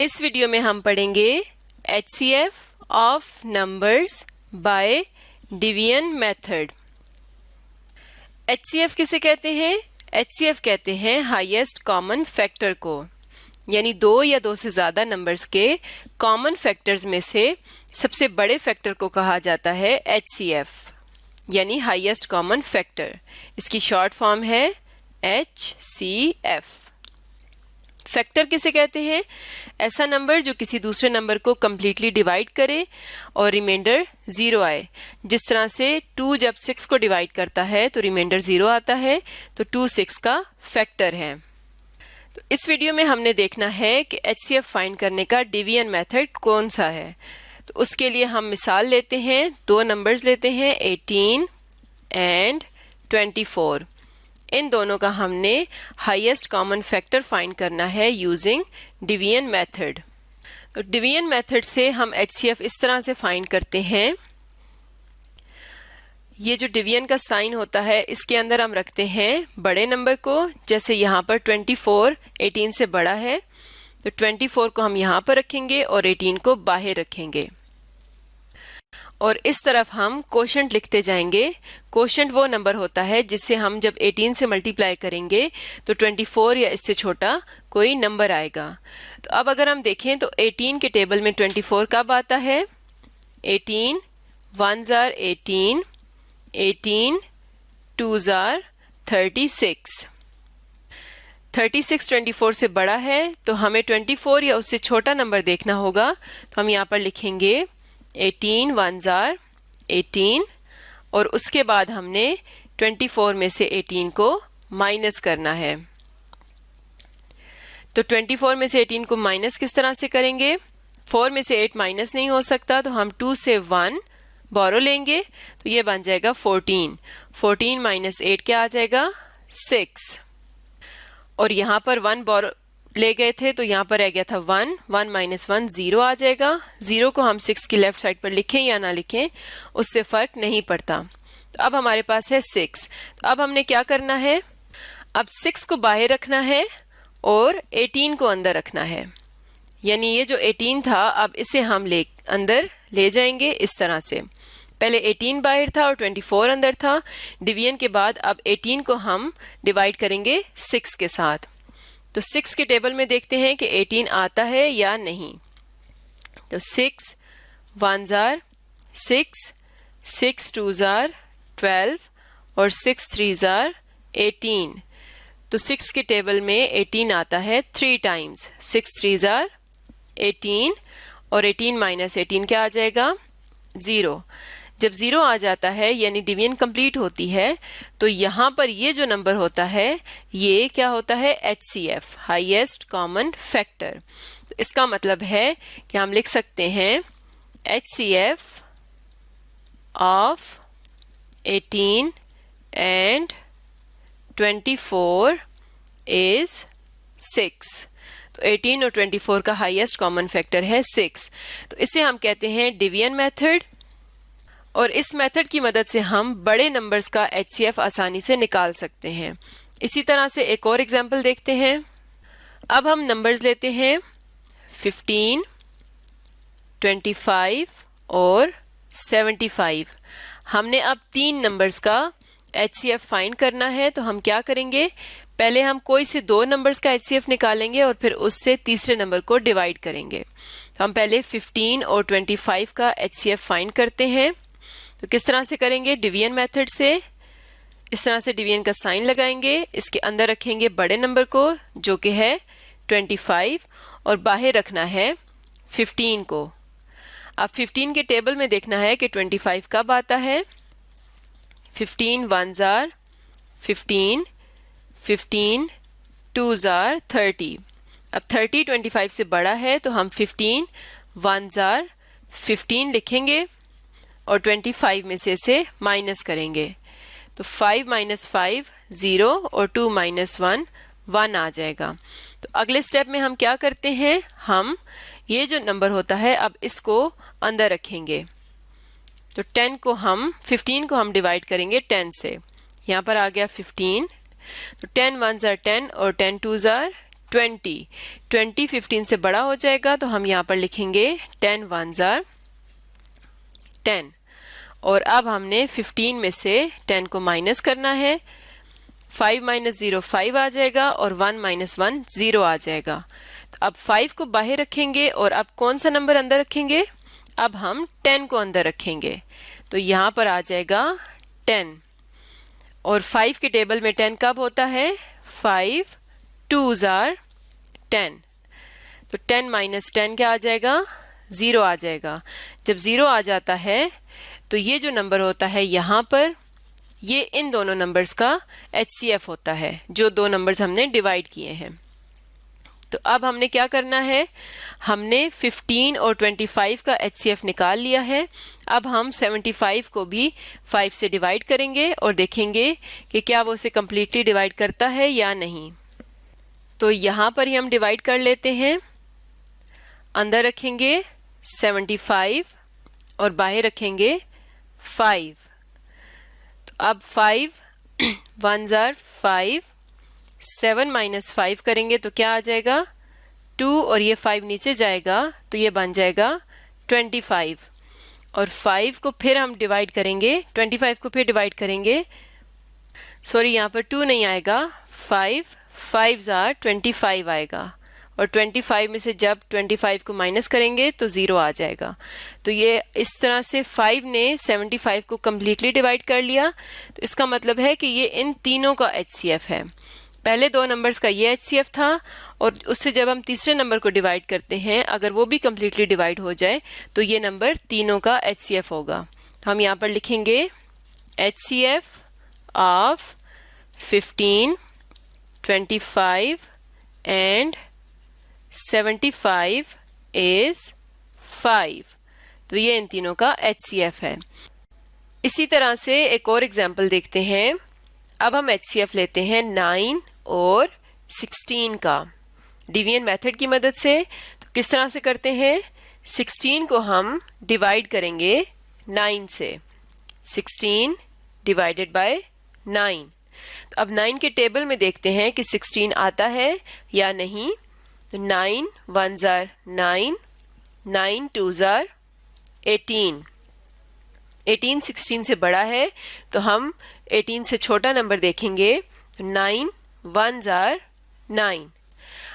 इस वीडियो में हम पढ़ेंगे HCF of numbers by division method. HCF किसे कहते हैं? HCF कहते हैं हाईएस्ट कॉमन फैक्टर को, यानी दो या दो से ज्यादा नंबर्स के कॉमन फैक्टर्स में से सबसे बड़े फैक्टर को कहा जाता है HCF, यानी हाईएस्ट कॉमन फैक्टर। इसकी शॉर्ट फॉर्म है HCF। फैक्टर किसे कहते हैं? ऐसा नंबर जो किसी दूसरे नंबर को कंप्लीटली डिवाइड करे और रिमाइंडर 0 आए। जिस तरह से 2 जब 6 को डिवाइड करता है तो रिमाइंडर 0 आता है, तो 2 6 का फैक्टर है। तो इस वीडियो में हमने देखना है कि HCF फाइंड करने का डिवीजन मेथड कौन सा है। तो उसके लिए हम मिसाल लेते हैं, दो नंबर्स लेते हैं 18 एंड 24। इन दोनों का हमने हाईएस्ट कॉमन फैक्टर फाइंड करना है यूजिंग डिवीजन मेथड। तो डिवीजन मेथड से हम HCF इस तरह से फाइंड करते हैं। ये जो डिवीजन का साइन होता है इसके अंदर हम रखते हैं बड़े नंबर को, जैसे यहाँ पर 24 18 से बड़ा है, तो 24 को हम यहाँ पर रखेंगे और 18 को बाहर रखेंगे। और इस तरफ हम कोशेंट लिखते जाएंगे। कोशेंट वो नंबर होता है जिससे हम जब 18 से मल्टीप्लाई करेंगे तो 24 या इससे छोटा कोई नंबर आएगा। तो अब अगर हम देखें तो 18 के टेबल में 24 कब आता है? 18 1s are 18, 18 2s are 36। 36 24 से बड़ा है तो हमें 24 या उससे छोटा नंबर देखना होगा। तो हम यहाँ पर लिखेंगे 18 1s are 18 और उसके बाद हमने 24 में से 18 को माइनस करना है। तो 24 में से 18 को माइनस किस तरह से करेंगे? 4 में से 8 माइनस नहीं हो सकता, तो हम 2 से 1 बोरो लेंगे, तो ये बन जाएगा 14। 14 माइनस 8 क्या आ जाएगा? 6। और यहाँ पर 1 बोरो ले गए थे तो यहाँ पर रह गया था 1, 1 माइनस 1 0 आ जाएगा। 0 को हम 6 की लेफ्ट साइड पर लिखें या ना लिखें उससे फर्क नहीं पड़ता। तो अब हमारे पास है 6। तो अब हमने क्या करना है? अब 6 को बाहर रखना है और 18 को अंदर रखना है, यानी ये जो 18 था अब इसे हम अंदर ले जाएंगे इस तरह से। पहले 18 बाहर था और 24 अंदर था। डिवीजन के बाद अब 18 को हम डिवाइड करेंगे 6 के साथ। तो 6 के टेबल में देखते हैं कि 18 आता है या नहीं। तो 6 1s are 6, 6 2s are 12 और 6 3s are 18। तो 6 के टेबल में 18 आता है 3 टाइम्स। 6 3s are 18 और 18 माइनस 18 क्या आ जाएगा? 0। जब 0 आ जाता है यानी डिवीजन कंप्लीट होती है, तो यहाँ पर ये जो नंबर होता है ये क्या होता है? HCF, highest common factor. तो इसका मतलब है कि हम लिख सकते हैं HCF ऑफ 18 एंड 24 इज 6। तो 18 और 24 का हाईएस्ट कॉमन फैक्टर है 6। तो इसे हम कहते हैं डिवीजन मेथड, और इस मेथड की मदद से हम बड़े नंबर्स का HCF आसानी से निकाल सकते हैं। इसी तरह से एक और एग्जांपल देखते हैं। अब हम नंबर्स लेते हैं 15, 25 और 75। हमने अब 3 नंबर्स का HCF फाइंड करना है। तो हम क्या करेंगे? पहले हम कोई से 2 नंबर्स का HCF निकालेंगे और फिर उससे तीसरे नंबर को डिवाइड करेंगे। तो हम पहले 15 और 25 का HCF फाइंड करते हैं। तो किस तरह से करेंगे? डिवीजन मेथड से। इस तरह से डिवीजन का साइन लगाएंगे, इसके अंदर रखेंगे बड़े नंबर को जो कि है 25 और बाहर रखना है 15 को। अब 15 के टेबल में देखना है कि 25 कब आता है। 15 1s are 15, 15 2s are 30। अब 30 25 से बड़ा है तो हम 15 1s are 15 लिखेंगे और 25 में से इसे माइनस करेंगे। तो 5 माइनस 5 0 और 2 माइनस 1 1 आ जाएगा। तो अगले स्टेप में हम क्या करते हैं? हम ये जो नंबर होता है अब इसको अंदर रखेंगे। तो 15 को हम डिवाइड करेंगे 10 से। यहाँ पर आ गया 15। तो 10 1s are 10 और 10 2s are 20 15 से बड़ा हो जाएगा तो हम यहाँ पर लिखेंगे 10 1s are 10। और अब हमने 15 में से 10 को माइनस करना है। 5 - 0 5 आ जाएगा और 1 - 1 0 आ जाएगा। तो अब 5 को बाहर रखेंगे और अब कौन सा नंबर अंदर रखेंगे? अब हम 10 को अंदर रखेंगे। तो यहाँ पर आ जाएगा 10 और 5 के टेबल में 10 कब होता है? 5 2s are 10। तो 10 - 10 क्या आ जाएगा? 0 आ जाएगा। जब 0 आ जाता है तो ये जो नंबर होता है यहाँ पर, ये इन दोनों नंबर्स का HCF होता है, जो दो नंबर्स हमने डिवाइड किए हैं। तो अब हमने क्या करना है? हमने 15 और 25 का HCF निकाल लिया है। अब हम 75 को भी 5 से डिवाइड करेंगे और देखेंगे कि क्या वो उसे कम्प्लीटली डिवाइड करता है या नहीं। तो यहाँ पर ही हम डिवाइड कर लेते हैं। अंदर रखेंगे 75 और बाहर रखेंगे 5। तो अब 5 1s are 5, 7 - 5 करेंगे तो क्या आ जाएगा? 2 और ये 5 नीचे जाएगा तो ये बन जाएगा 25। और 5 को फिर हम डिवाइड करेंगे, 25 को फिर डिवाइड करेंगे, सॉरी यहाँ पर 2 नहीं आएगा, 5 5s are 25 आएगा। और 25 में से जब 25 को माइनस करेंगे तो 0 आ जाएगा। तो ये इस तरह से 5 ने 75 को कम्प्लीटली डिवाइड कर लिया। तो इसका मतलब है कि ये इन तीनों का HCF है। पहले दो नंबर्स का ये HCF था और उससे जब हम तीसरे नंबर को डिवाइड करते हैं, अगर वो भी कम्प्लीटली डिवाइड हो जाए तो ये नंबर तीनों का HCF होगा। तो हम यहाँ पर लिखेंगे HCF ऑफ 15, 25 एंड 75 is 5। तो ये इन तीनों का HCF है। इसी तरह से एक और एग्जाम्पल देखते हैं। अब हम HCF लेते हैं 9 और 16 का डिवीजन मेथड की मदद से। तो किस तरह से करते हैं? 16 को हम डिवाइड करेंगे 9 से। 16 डिवाइडेड बाय 9। तो अब 9 के टेबल में देखते हैं कि 16 आता है या नहीं। तो 9 1s are 9, 9 2s are 18। 18 16 से बड़ा है तो हम 18 से छोटा नंबर देखेंगे। तो 9 1s are 9।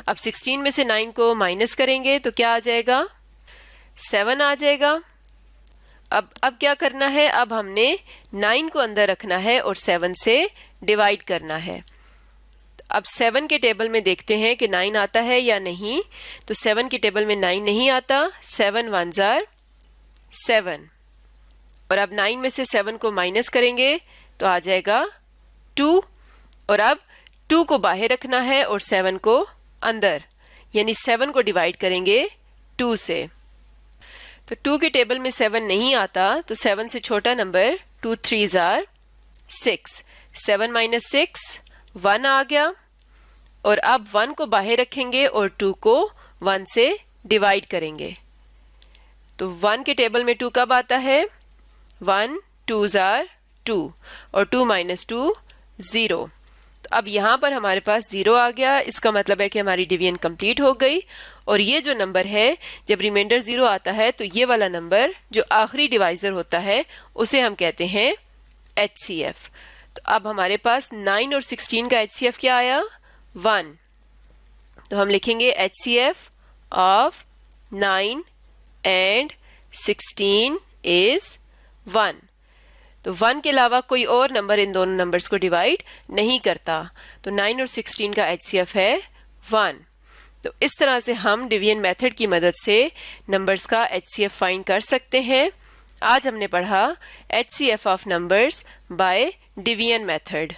अब 16 में से 9 को माइनस करेंगे तो क्या आ जाएगा? 7 आ जाएगा। अब क्या करना है? अब हमने 9 को अंदर रखना है और 7 से डिवाइड करना है। अब 7 के टेबल में देखते हैं कि 9 आता है या नहीं। तो 7 के टेबल में 9 नहीं आता। 7 1s are 7। और अब 9 में से 7 को माइनस करेंगे तो आ जाएगा 2। और अब 2 को बाहर रखना है और 7 को अंदर, यानी 7 को डिवाइड करेंगे 2 से। तो 2 के टेबल में 7 नहीं आता तो 7 से छोटा नंबर 2 3s are 6। 7 - 6 1 आ गया। और अब 1 को बाहर रखेंगे और 2 को 1 से डिवाइड करेंगे। तो 1 के टेबल में 2 कब आता है? 1 2s are 2 और 2 - 2 0। तो अब यहाँ पर हमारे पास 0 आ गया। इसका मतलब है कि हमारी डिवीजन कंप्लीट हो गई। और ये जो नंबर है, जब रिमाइंडर 0 आता है तो ये वाला नंबर जो आखिरी डिवाइजर होता है उसे हम कहते हैं HCF। तो अब हमारे पास 9 और 16 का HCF क्या आया? 1। तो हम लिखेंगे HCF ऑफ 9 एंड 16 is 1। तो 1 के अलावा कोई और नंबर इन दोनों नंबर्स को डिवाइड नहीं करता। तो 9 और 16 का HCF है 1। तो इस तरह से हम डिवीजन मेथड की मदद से नंबर्स का HCF फाइंड कर सकते हैं। आज हमने पढ़ा HCF of numbers by division method.